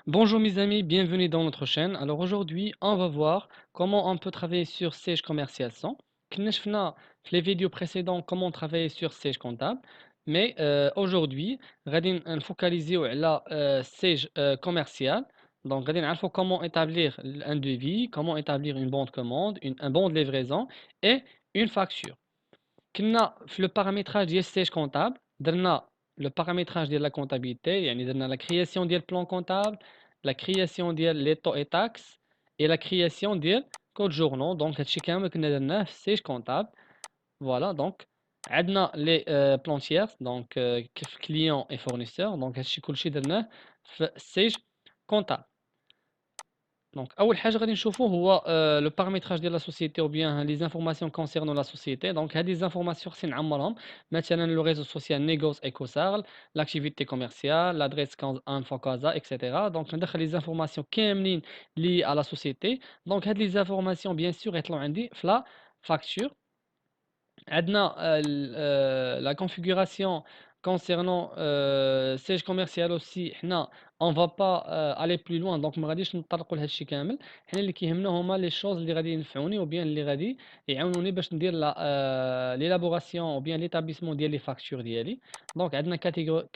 Bonjour mes amis, bienvenue dans notre chaîne. Alors aujourd'hui, on va voir comment on peut travailler sur Sage Commercial 100. كنا شفنا في les vidéos précédentes comment travailler sur Sage Comptable. Mais aujourd'hui, غادي نفوكاليزيو على Sage Commercial. Donc غادي نعرفوا comment établir un devis, comment établir une bonne de commande, un bon de livraison et une facture. كنا في le paramétrage ديال Sage Comptable درنا le paramétrage ديال la comptabilité يعني درنا la création ديال plan comptable, la création ديال les taux et taxes et la création ديال code journaux. donc هادشي كامل كنا درناه في Sage Comptable. Voilà, donc عندنا les plantières donc كيف client et fournisseur. donc هادشي كلشي درناه في Sage Comptable. Donc, أول حاجة غادي نشوفو هو le paramétrage ديال la société ou bien les informations concernant la société. donc هاد les informations خصني نعمرهم مثلا le réseau social Negos EcoSarl, l'activité commerciale, l'adresse info casa etc. donc ندخل les informations كاملين liées à la société. donc هاد les informations bien sûr يطلعوا عندي في la facture. عندنا la configuration concernant siège commercial aussi. حنا on va pas aller plus loin donc ما غاديش نطرقوا لهذا الشيء كامل. حنا اللي كيهمنا هما لي شوز اللي غادي ينفعوني ou bien اللي غادي يعاونوني باش ندير لا l'élaboration ou bien l'établissement ديال لي فاكتور ديالي. donc عندنا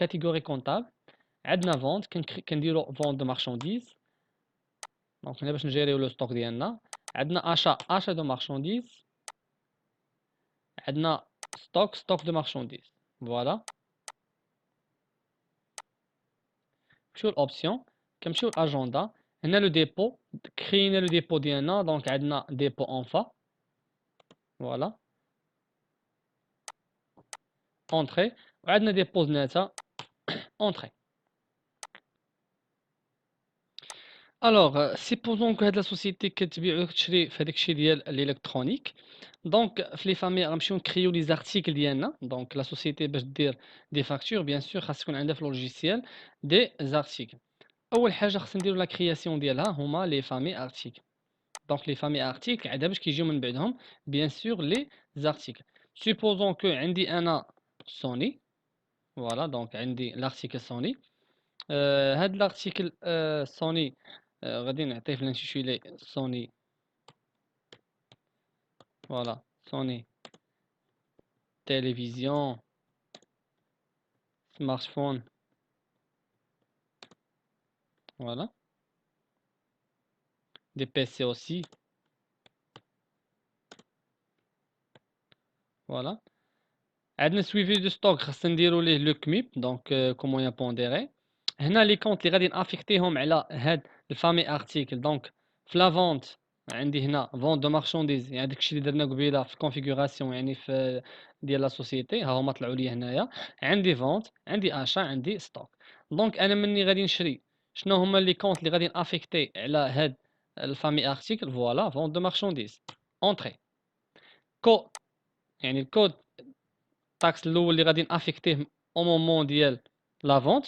catégorie comptable, عندنا vente كنديروا vente de marchandises. donc هنا باش نجيريو لو ستوك ديالنا. عندنا achat de marchandises. عندنا stock de marchandises. Voilà. نمشيو l'option كنمشيو l'agenda. هنا le dépôt كرينا le dépôt ديالنا. donc عندنا dépôt en fa. Voilà. entrée وعندنا des بوزناتا entrée. alors supposons que هاد la société كتبيع وكتشري في هذاك الشيء ديال الالكترونيك. دونك في لي فامي غنمشيو نكريو لي زارتيكل ديالنا. دونك لا سوسيتي باش دير دي فاكتور بيان سور خاص يكون عندها في لوجيسيال دي زارتيكل. اول حاجه خصنا نديرو لا كرياسيون ديالها هما لي فامي ارتيكل. دونك لي فامي ارتيكل عندها باش كيجيو من بعدهم بيان سور لي زارتيكل. سوبوزون كو عندي انا سوني. فوالا دونك عندي لارتيكل سوني. هاد لارتيكل سوني غادي نعطيه في الانتيتولي سوني. فوالا سوني تيليفزيون سمارت فون. فوالا دي بي سي اوسي. فوالا عندنا سويفي دو ستوك خاصنا نديرو ليه لو كميب دونك كومون بونديري. هنا لي كونط اللي غادي نافيكتيهم على هاد الفامي ارتيكل. دونك في لا فونت عندي هنا فونت دو مارشانديز يعني داكشي اللي درنا قبيله في الكونفيغوراسيون يعني في ديال لا سوسيتي ها هما طلعوا لي هنايا. عندي فونت عندي اشا عندي ستوك. دونك انا مني غادي نشري شنو هما لي كونط اللي غادي نافيكتي على هاد الفامي ارتيكل. فوالا فونت دو مارشانديز اونطري كو يعني الكود الطاكس الاول اللي غادي نافيكتيه او مومون ديال لا فونت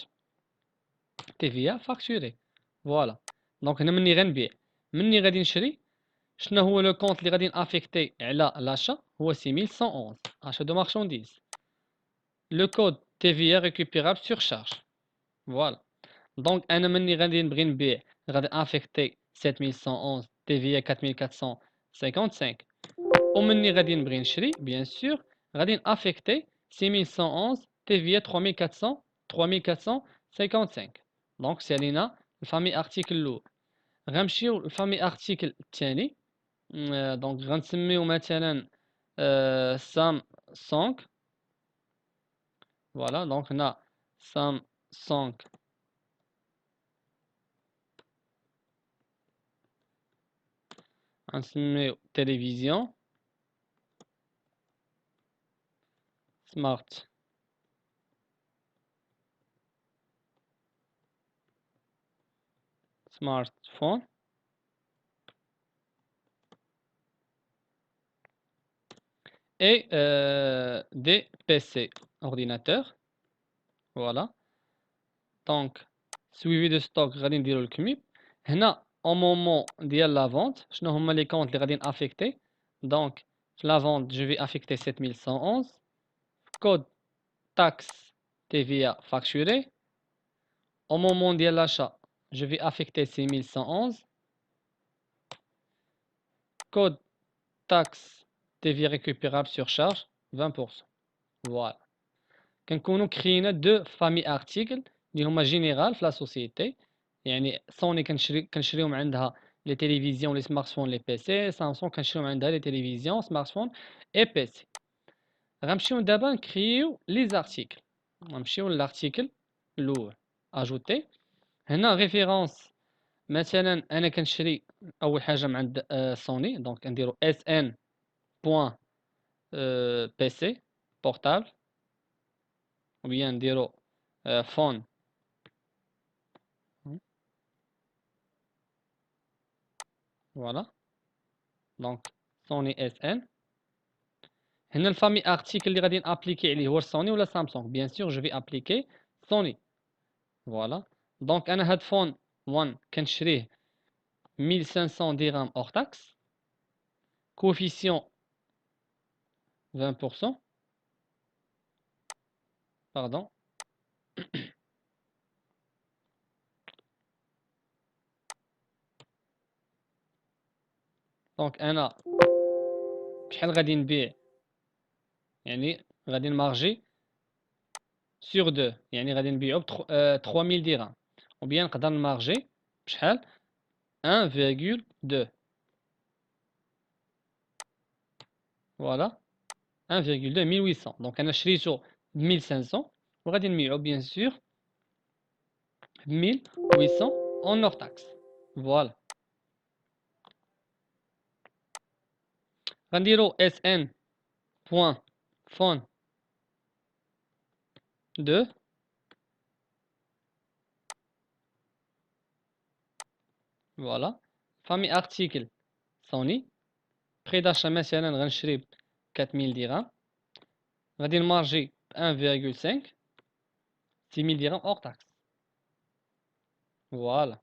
تي في فاكتوري. فوالا دونك هنا مني غنبيع مني غادي نشري شنو هو لو كونت اللي غادي نافيكتي على لاشا هو 6111 achat de marchandises. لو كود تي في récupérable sur charge. فوالا دونك انا مني غادي نبغي نبيع غادي افيكتي 7111 تي في 4455. ومني غادي نبغي نشري بيان سور غادي نافيكتي 6111 تي في 3400 3455. دونك سالينا الفامي ارتيكل الاول. غنمشيو للفامي ارتيكل الثاني. دونك غنسميو مثلا سام 5. فوالا دونك هنا سام 5 غنسميو تلفزيون سمارت سمارت فون. et des PC ordinateur. Voilà donc suivi de stock غادي نديرو الكميب. هنا au moment ديال la vente شنو هما لي كونط اللي غادي نافيكتي. donc في la vente je vais affecter 7111 code taxe TVA facturé. au moment ديال l'achat je vais affecter 6111. Code taxe TV récupérable sur charge 20%. Voilà. كنكونوا كرينا دو فامي ارتيكل اللي هما جينيرال في لا سوسيتي. يعني سوني كنشريهم عندها لي تيليفزيون لي سمارت فون لي بي سي، سامسونج كنشريهم عندها لي تيليفزيون سمارت فون اي بي سي. غنمشيو دابا نكريو لي زارتيكل. غنمشيو للارتيكل الاول اجوتي. هنا ريفيرونس، مثلا انا كنشري اول حاجه من عند سوني، دونك نديرو اس ان بوان بي سي بورتابل، ou bien نديرو فون. فوالا دونك سوني اس ان. هنا الفامي ارتيكل اللي غادي نابليكي عليه هو سوني ولا سامسونج؟ بيان سور جو في ابليكي سوني. فوالا دونك انا هاد فون 1 كنشريه 1500 درهم اور تاكس، كوفيسيون 20%. باردون. دونك انا بشحال غادي نبيع؟ يعني غادي نمارجي سور دو، يعني غادي نبيعو ب 3000 درهم، او بيان نقدر نمارجي بشحال 1,2. فوالا 1,2 1800. دونك انا شريتو ب 1500 وغادي نبيعو بيان سور ب 1800 اون اور تاكس. فوالا غنديرو اس ان بوان فون 2. فوالا فامي ارتيكل سوني، بري داشا مثلا غنشري ب 4000 درهم، غادي نمارجي ب 1,5 6000 درهم اور تاكس. فوالا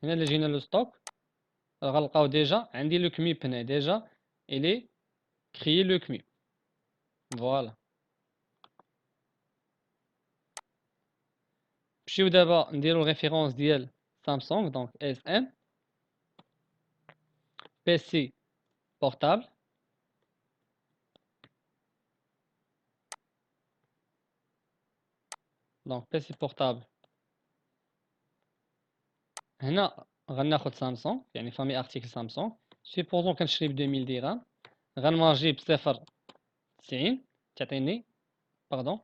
هنا اللي جينا لو ستوك غنلقاو ديجا عندي لو كميب هنا ديجا الي كريي لو كميب. فوالا نمشيو دابا نديرو ريفيرونس ديال سامسونج، دونك اس ام بي سي بورتابل. دونك بي سي بورتابل هنا غناخد سامسونج، يعني فامي ارتيكل سامسونج. سيبوزون كنشري ب 2000 درهم، غنمارجي ب 0.90 تعطيني باردون.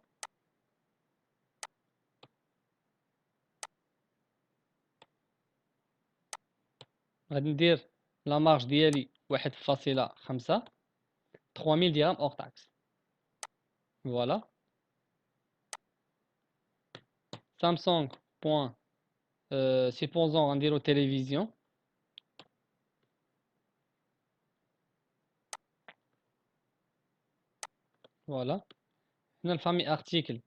غادي ندير لا مارج ديالي 1.5 3000 درهم اور تاكس. فوالا سامسونج بوان سيبوزون غنديرو تيليفزيون. فوالا هنا الفامي ارتيكل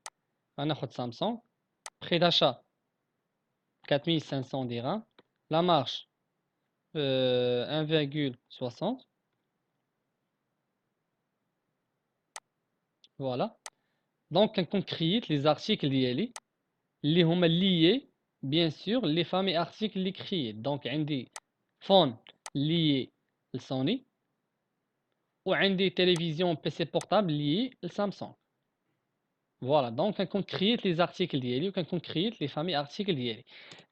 غناخد سامسونج، بري داشا 4500 درهم، لا مارج 1,60. فوالا دونك كنكون كرييت لي زارتيكل ديالي اللي هما ليي بيان سور لي فامي ارتيكل اللي كرييت. دونك عندي فون ليي لسوني، وعندي تلفزيون بي سي بورتابل ليي لسامسونج. فوالا دونك كنكون كرييت لي زارتيكل ديالي وكنكون كرييت لي فامي ارتيكل ديالي.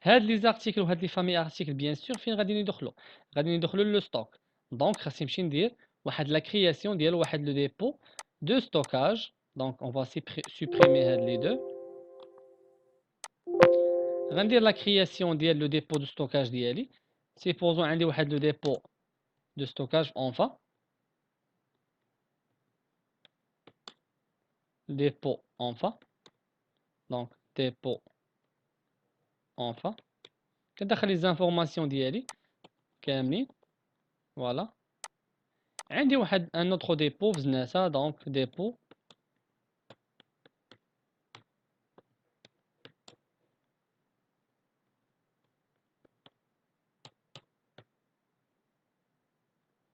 هاد لي زارتيكل وهاد لي فامي ارتيكل بيان سور فين غادي ندخلو؟ غادي ندخلو لو ستوك. دونك خاصني نمشي ندير واحد لا كرياسيون ديال واحد لو ديبو دو ستوكاج. دونك اون فا سوبريمي هاد لي دو. غندير لا كرياسيون ديال لو ديبو دو ستوكاج ديالي. سيبوزون عندي واحد لو ديبو دو ستوكاج اونفا، dépôt enfin. Donc dépôt enfin كندخل لي زانفورماسيون ديالي كاملين. فوالا عندي واحد ان اوتر ديبو في زناتها، دونك ديبو.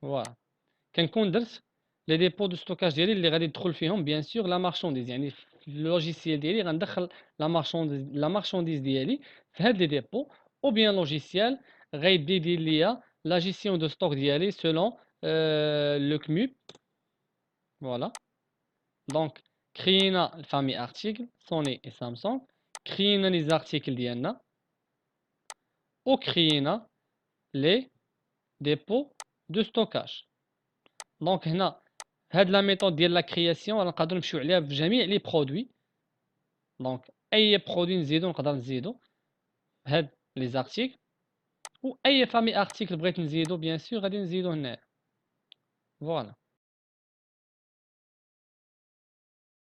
فوالا كنكون درت لي ديبو دو ستوكاج ديالي اللي غادي يدخل فيهم بيان سور لا مارشونديز، يعني في اللوجيسيال ديالي غندخل لا مارشونديز ديالي في هاد لي ديبو، ou bien logiciel غيدير ليا la gestion de stock ديالي selon le CMUP. Voilà. Donc كرينا الفامي article Sony et Samsung, كرينا les articles ديالنا وكرينا les dépôts de stockage. دونك هنا هاد لا ميثود ديال لا كرياسيون غنقدروا نمشيو عليها في جميع لي برودوي. دونك اي برودوي نزيدو نقدر نزيدو هاد لي زارتيكل، و اي فامي ارتيكل بغيت نزيدو بيان سور غادي نزيدو هنا. فوالا.